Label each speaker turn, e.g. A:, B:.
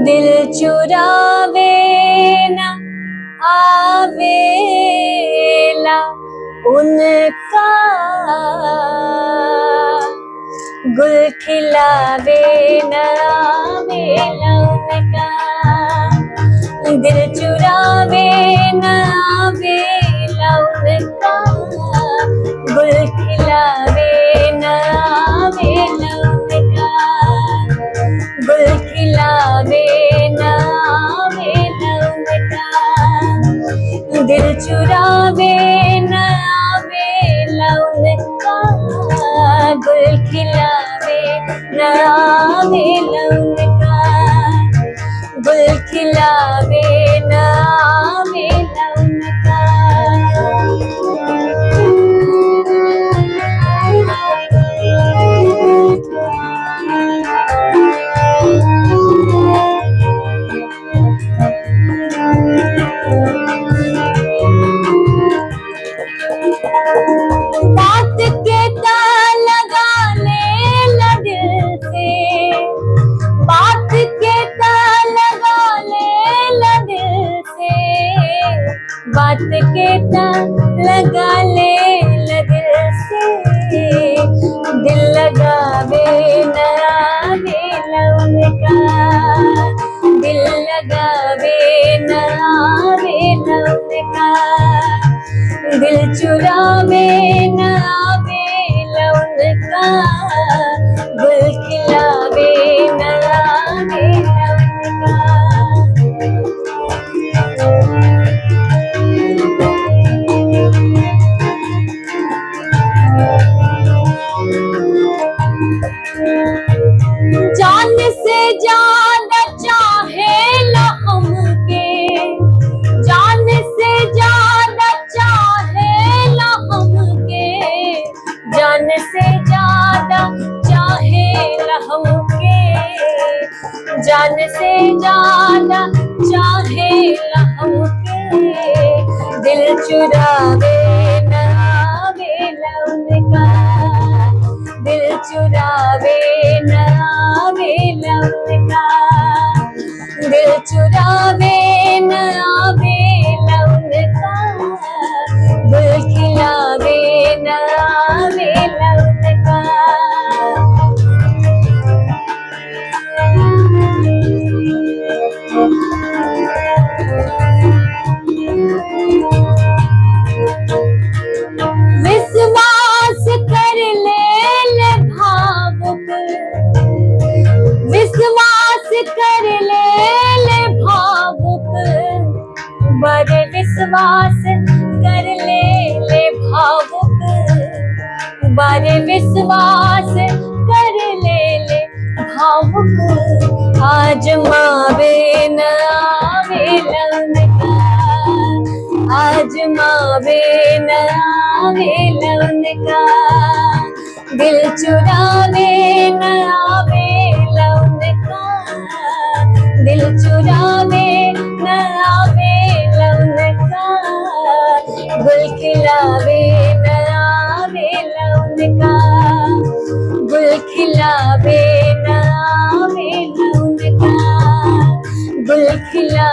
A: दिल चुरावे न आवेला उनका, गुल खिलावे न आवेला उनका। दिल चुरावे न आवेला उनका, गुल खिलावे न आवेला उनका, गुल खिलावे न आवेला उनका। दिल चुरावे न आवेला उनका, गुल खिलावे न आवेला उनका, गुल खिलावे न आवेला उनका। बात के ताल लगा ले दिल से, बात के ताल लगा ले दिल से, बात के ताल लगा ले दिल से। दिल लगावे न आवेला उनका, दिल लगावे न आवेला उनका। दिल चुरावे न आवेला उनका, गुल खिलावे न आवेला उनका। जान से ज्यादा चाहेला हमके, जान से ज्यादा चाहेला हमके, जान से ज्यादा चाहेला हमके, जान से ज्यादा चाहेला हमके। दिल चुरावे न आवेला उनका, दिल चुरावे न आवेला उनका, दिल चुरावे न आवेला उनका, गुल खिलावे न आवेला उनका। विश्वास कर ले भावुक, विश्वास कर ले भावुक, बड़े विश्वास कर ले भावुक, बड़े विश्वास कर ले भावुक। आजमावे न आवेला उनका, आजमावे न आवेला उनका। दिल चुरावे न आवेला उनका, दिल चुरावे न आवेला उनका, गुल खिलावे न आवेला उनका, गुल खिलावे न आवेला उनका, गुल खिला